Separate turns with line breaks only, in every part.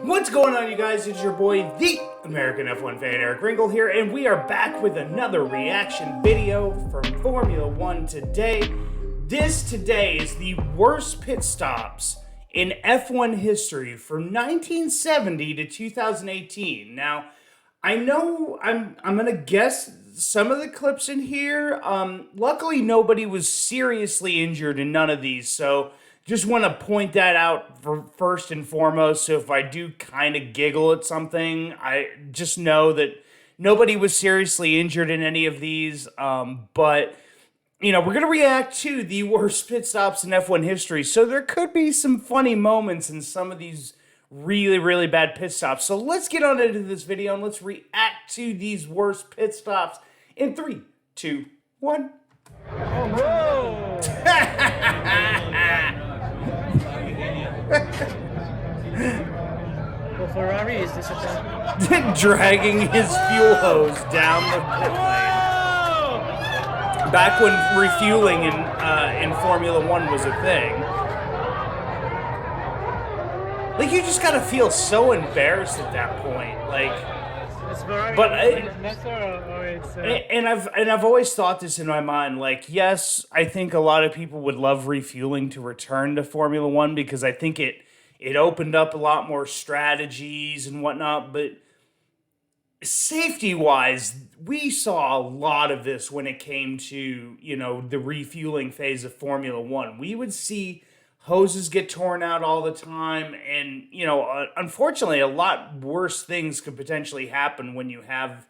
What's going on, you guys? It's your boy, the American F1 fan, Eric Ringle here, and we are back with another reaction video from Formula One today. This today is the worst pit stops in F1 history from 1970 to 2018. Now, I know I'm gonna guess some of the clips in here. Luckily, nobody was seriously injured in none of these, so just want to point that out for first and foremost. So if I do kind of giggle at something, I just know that nobody was seriously injured in any of these. But you know, we're gonna react to the worst pit stops in F1 history, so there could be some funny moments in some of these really bad pit stops. So let's get on into this video and let's react to these worst pit stops in 3, 2, 1.
Oh no! Well, Ferrari, is this a thing?
Dragging his fuel hose down the pit lane. Back when refueling in Formula One was a thing. Like, you just gotta feel so embarrassed at that point. Like,
It's Ferrari,
but
or it's
and I've always thought this in my mind. Like, yes, I think a lot of people would love refueling to return to Formula One because I think it opened up a lot more strategies and whatnot. But safety-wise, we saw a lot of this when it came to, you know, the refueling phase of Formula One. We would see hoses get torn out all the time, and, you know, unfortunately, a lot worse things could potentially happen when you have,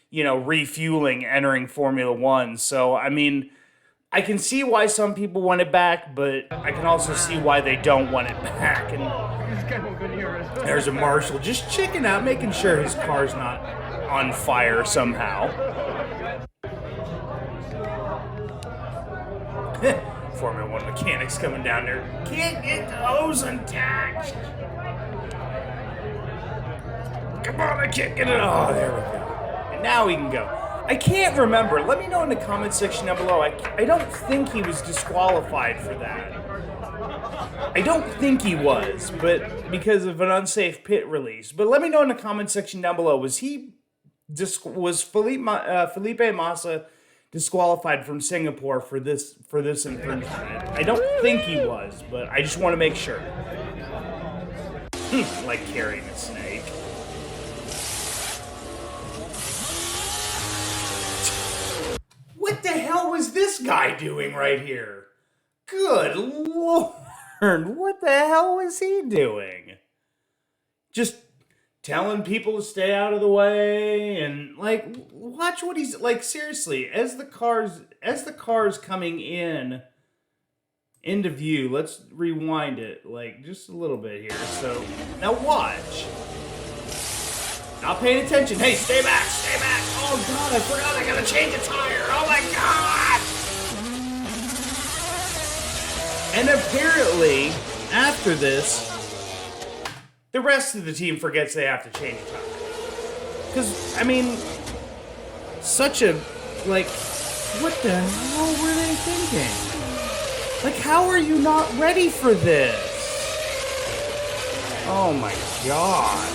you know, refueling entering Formula One. So, I mean, I can see why some people want it back, but I can also see why they don't want it back. And there's a marshal just checking out, making sure his car's not on fire somehow. Formula One mechanics coming down there. Can't get the hose attached. Come on, I can't get it. Oh, there we go. And now we can go. I can't remember. Let me know in the comment section down below. I don't think he was disqualified for that. I don't think he was, but because of an unsafe pit release. But let me know in the comment section down below. Was Felipe Massa disqualified from Singapore for this infringement? I don't think he was, but I just want to make sure. Like carrying a snake. What the hell was this guy doing right here? Good Lord, what the hell was he doing? Just telling people to stay out of the way, and like, watch what he's like. Seriously, as the cars coming into view, let's rewind it like just a little bit here. So now watch. Not paying attention. Hey, stay back, stay back. Oh God, I forgot I gotta change a tire. Oh my God. And apparently, after this, the rest of the team forgets they have to change a tire. Because, I mean, such a, like, what the hell were they thinking? Like, how are you not ready for this? Oh my God.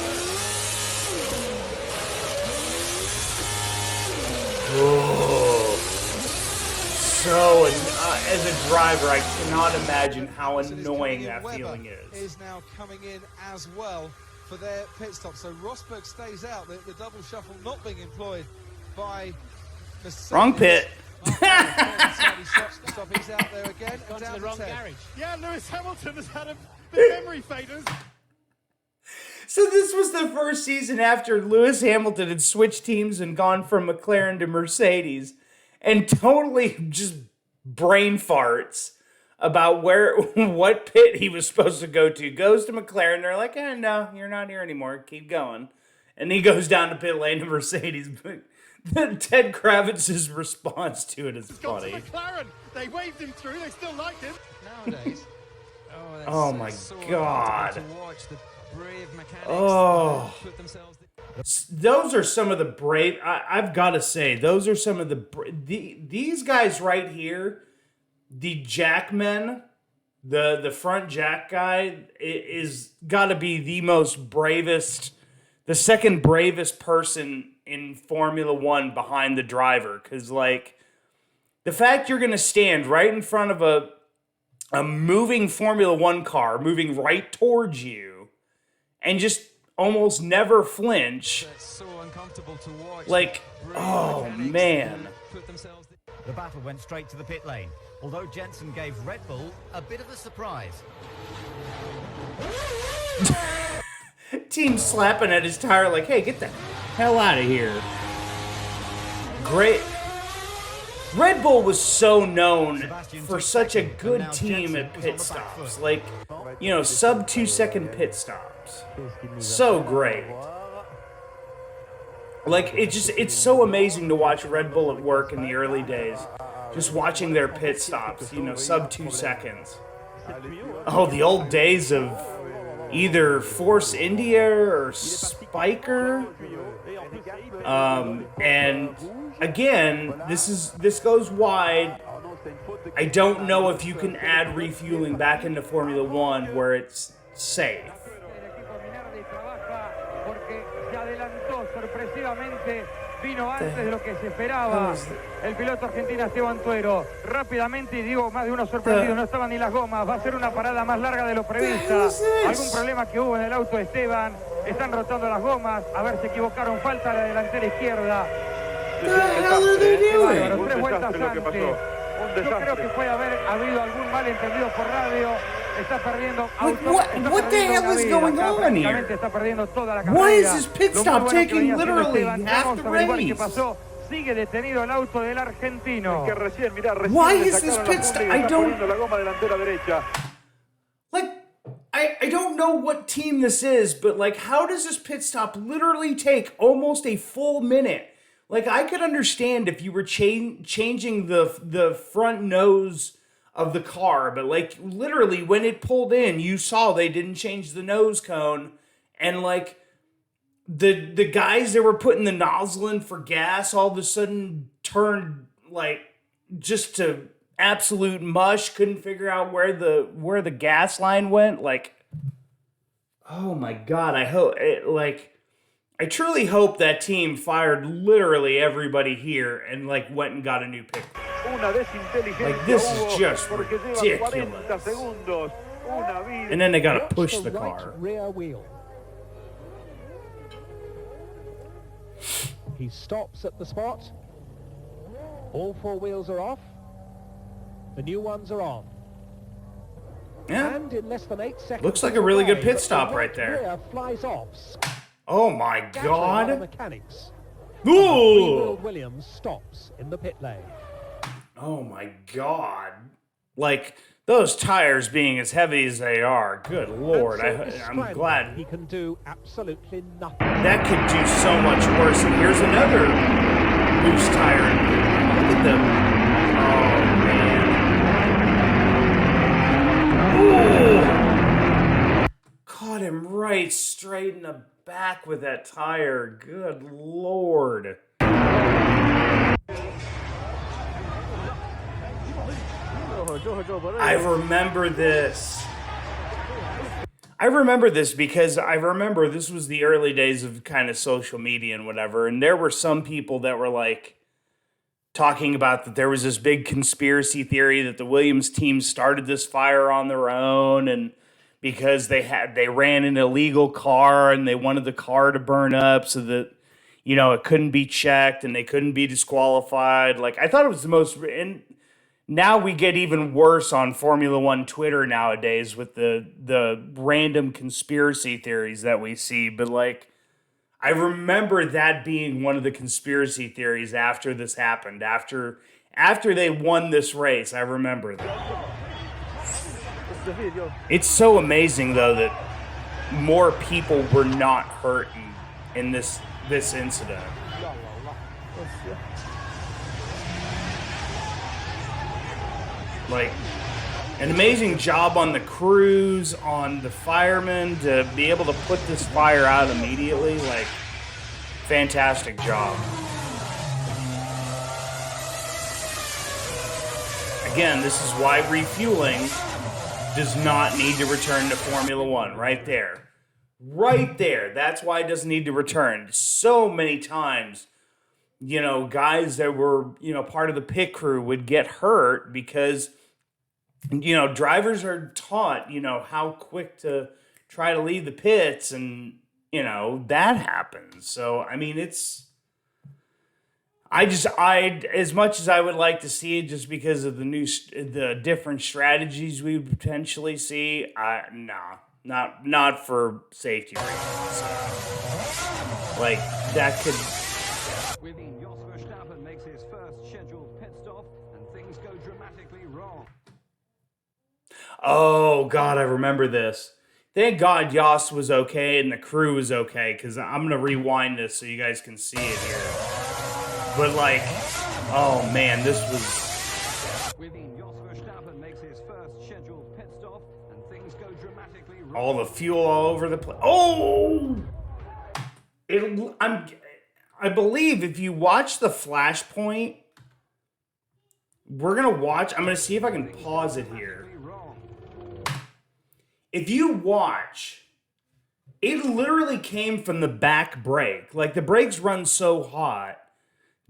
Oh. So, as a driver, I cannot imagine how annoying that feeling is
now coming in as well for their pit stop. So Rosberg stays out. The double shuffle not being employed by Mercedes.
Wrong pit.
He's out there again.
Gone to the wrong garage.
Yeah, Lewis Hamilton has had a bit memory faders.
So this was the first season after Lewis Hamilton had switched teams and gone from McLaren to Mercedes, and totally just brain farts about what pit he was supposed to go to. Goes to McLaren, they're like, no, you're not here anymore, keep going. And he goes down to pit lane to Mercedes. But Ted Kravitz's response to it is funny.
Gone to McLaren. They waved him through, they still liked him.
Nowadays.
Oh my God. Oh, those are some of the brave. I've got to say, those are some of these guys right here. The Jackmen The front jack guy is got to be the most bravest, the second bravest person in Formula One behind the driver. Because, like, the fact you're going to stand right in front of a moving Formula One car, moving right towards you, and just almost never flinch.
So uncomfortable to watch.
Like, oh, man.
The battle went straight to the pit lane, although Jensen gave Red Bull a bit of a surprise.
Team slapping at his tire like, hey, get the hell out of here. Great. Red Bull was so known for such a good team at pit stops. Like, you know, sub 2 second pit stops. So great. Like, it's so amazing to watch Red Bull at work in the early days. Just watching their pit stops, you know, sub 2 seconds. Oh, the old days of either Force India or Spiker. And again, this goes wide. I don't know if you can add refueling back into Formula One where it's safe.
Vino antes de lo que se esperaba. El piloto argentino Esteban Tuero. Rápidamente, y digo, más de uno sorprendido, no estaban ni las gomas. Va a ser una parada más larga de lo prevista. Algún problema que hubo en el auto de Esteban. Están rotando las gomas. A ver, se equivocaron. Falta la delantera izquierda. Tres vueltas antes. Yo creo que puede haber habido algún malentendido por radio. Está perdiendo auto.
What the hell is going on here?
Está perdiendo toda la carrera.
Why is this pit stop taking literally half the race?
Sigue detenido el auto del argentino.
Why is this pit stop? I don't. Like, I don't know what team this is, but like, how does this pit stop literally take almost a full minute? Like, I could understand if you were changing the front nose of the car, but like literally when it pulled in, you saw they didn't change the nose cone, and like the guys that were putting the nozzle in for gas all of a sudden turned like just to absolute mush, couldn't figure out where the gas line went. Like, oh my god, I truly hope that team fired literally everybody here and like went and got a new pick. Like, this is just ridiculous. And then they gotta push the car.
Rear wheel. He stops at the spot. All four wheels are off. The new ones are on.
Yeah.
And in less than 8 seconds.
Looks like a really good pit stop right there.
Rear flies off.
Oh my god.
Mechanics.
Ooh.
Williams stops in the pit lane.
Oh my god. Like, those tires being as heavy as they are, good lord. I'm glad.
He can do absolutely nothing.
That could do so much worse. And here's another loose tire. Look at them. Oh man. Ooh. Caught him right straight in the back with that tire. Good lord. I remember this. Because I remember this was the early days of kind of social media and whatever, and there were some people that were like talking about that there was this big conspiracy theory that the Williams team started this fire on their own, and because they ran an illegal car and they wanted the car to burn up so that, you know, it couldn't be checked and they couldn't be disqualified. Like, I thought it was the most. And now we get even worse on Formula One Twitter nowadays with the random conspiracy theories that we see. But like, I remember that being one of the conspiracy theories after this happened. After they won this race, I remember that. It's so amazing though that more people were not hurt in this incident. Like, an amazing job on the crews, on the firemen to be able to put this fire out immediately. Like, fantastic job. Again, this is why refueling does not need to return to Formula One. Right there. Right there. That's why it doesn't need to return. So many times, you know, guys that were, you know, part of the pit crew would get hurt because, you know, drivers are taught, you know, how quick to try to leave the pits, and, you know, that happens. So, I mean, as much as I would like to see it just because of the different strategies we would potentially see, not for safety reasons. Like, that could...
Jos Verstappen makes his first scheduled pit stop, and things go dramatically wrong.
Oh, God, I remember this. Thank God Jos was okay and the crew was okay, because I'm going to rewind this so you guys can see it here. But, like, oh, man, this was...
Jos Verstappen makes his first scheduled pit stop, and things go dramatically wrong.
all the fuel all over the place. Oh! I believe if you watch the Flashpoint, we're going to watch... I'm going to see if I can pause it here. If you watch, it literally came from the back brake. Like, the brakes run so hot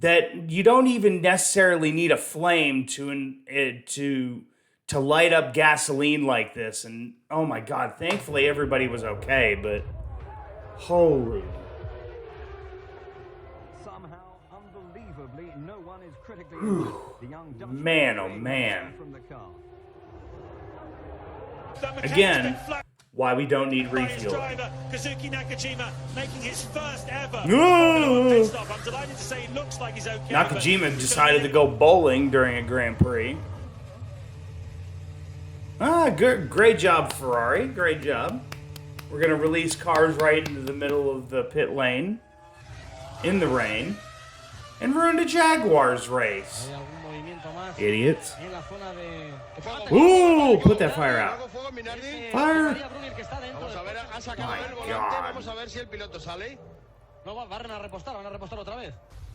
that you don't even necessarily need a flame to light up gasoline like this. And, oh my God, thankfully everybody was okay, but holy...
Somehow, unbelievably, no one is critically injured. The young Dutchman
Man, oh man.
from the car.
Again, why we don't need refuel.
Driver Kazuki Nakajima making his first ever
Ooh.
pit stop. I'm delighted to say it looks like he's okay.
Nakajima decided to go bowling during a Grand Prix. Good, great job, Ferrari. Great job. We're gonna release cars right into the middle of the pit lane in the rain and ruin the Jaguars race. Idiots. Ooh, put that fire out. Fire! My God.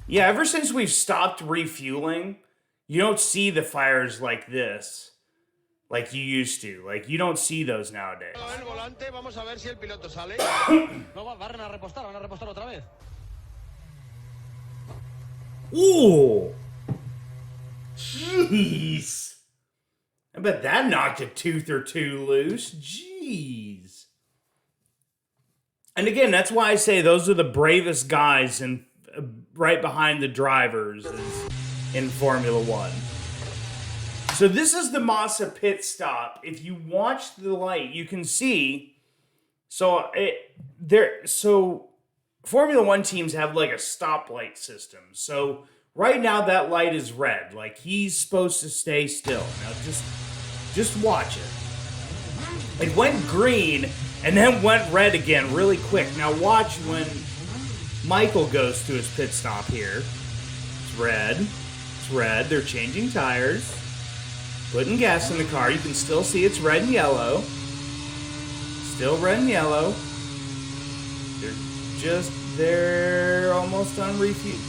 Yeah, ever since we've stopped refueling, you don't see the fires like this. Like you used to. Like, you don't see those nowadays. Ooh! Jeez! I bet that knocked a tooth or two loose. Jeez. And again, that's why I say those are the bravest guys in, right behind the drivers in Formula One. So this is the Massa pit stop. If you watch the light, you can see. So Formula One teams have like a stoplight system. So right now that light is red. Like, he's supposed to stay still. Now just watch it. It went green and then went red again really quick. Now watch when Michael goes to his pit stop here. It's red. It's red. They're changing tires. Putting gas in the car. You can still see it's red and yellow. Still red and yellow. They're almost done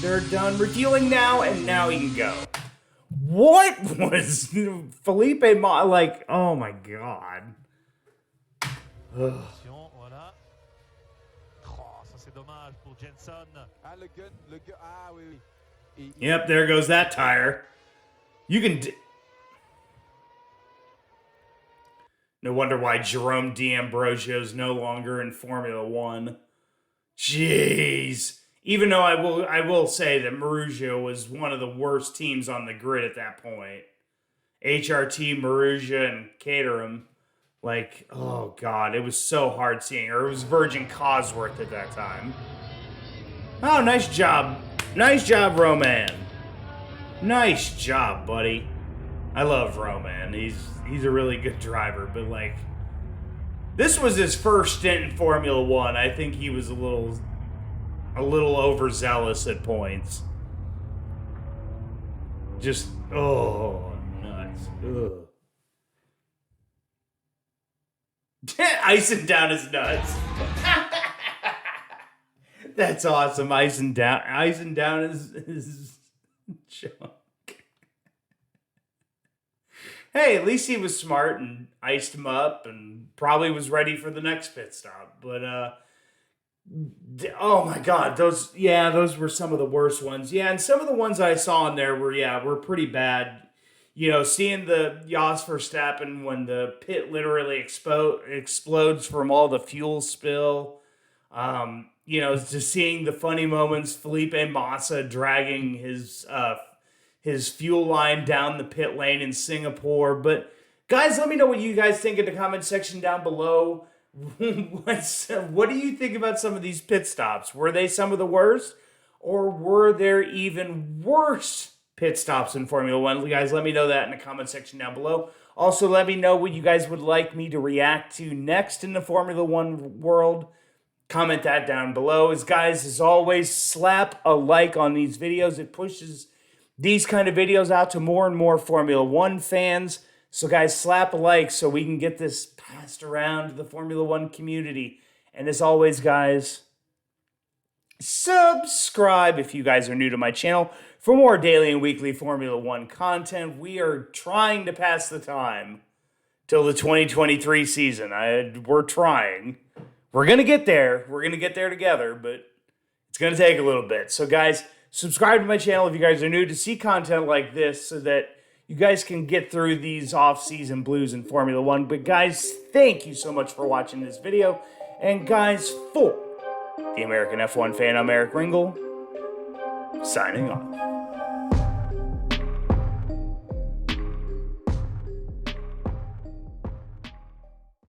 they're done refueling now, and now you can go. What was Felipe like? Oh my God. Ugh. Yep, there goes that tire. You can... No wonder why Jerome D'Ambrosio is no longer in Formula One. Jeez. Even though I will say that Marussia was one of the worst teams on the grid at that point. HRT, Marussia, and Caterham. Like, oh God, it was so hard seeing her. It was Virgin Cosworth at that time. Oh, nice job. Nice job, Roman. Nice job, buddy. I love Roman. He's a really good driver, but like, this was his first stint in Formula One. I think he was a little overzealous at points. Just, oh, nuts. Ugh. Icing down his nuts. That's awesome. Icing down his junk. Hey, at least he was smart and iced him up and probably was ready for the next pit stop. But, oh my God, those were some of the worst ones. Yeah, and some of the ones I saw in there were pretty bad. You know, seeing the Jos Verstappen when the pit literally explodes from all the fuel spill. You know, just seeing the funny moments, Felipe Massa dragging his fuel line down the pit lane in Singapore. But guys, let me know what you guys think in the comment section down below. What do you think about some of these pit stops? Were they some of the worst? Or were there even worse pit stops in Formula One? Guys, let me know that in the comment section down below. Also, let me know what you guys would like me to react to next in the Formula One world. Comment that down below. As always, slap a like on these videos. It pushes these kind of videos out to more and more Formula One fans. So guys, slap a like so we can get this passed around to the Formula One community. And as always, guys, subscribe if you guys are new to my channel for more daily and weekly Formula One content. We are trying to pass the time till the 2023 season. We're trying. We're going to get there. We're going to get there together, but it's going to take a little bit. So guys, subscribe to my channel if you guys are new to see content like this so that you guys can get through these off-season blues in Formula One. But guys, thank you so much for watching this video. And guys, for the American F1 fan, I'm Eric Ringel, signing off.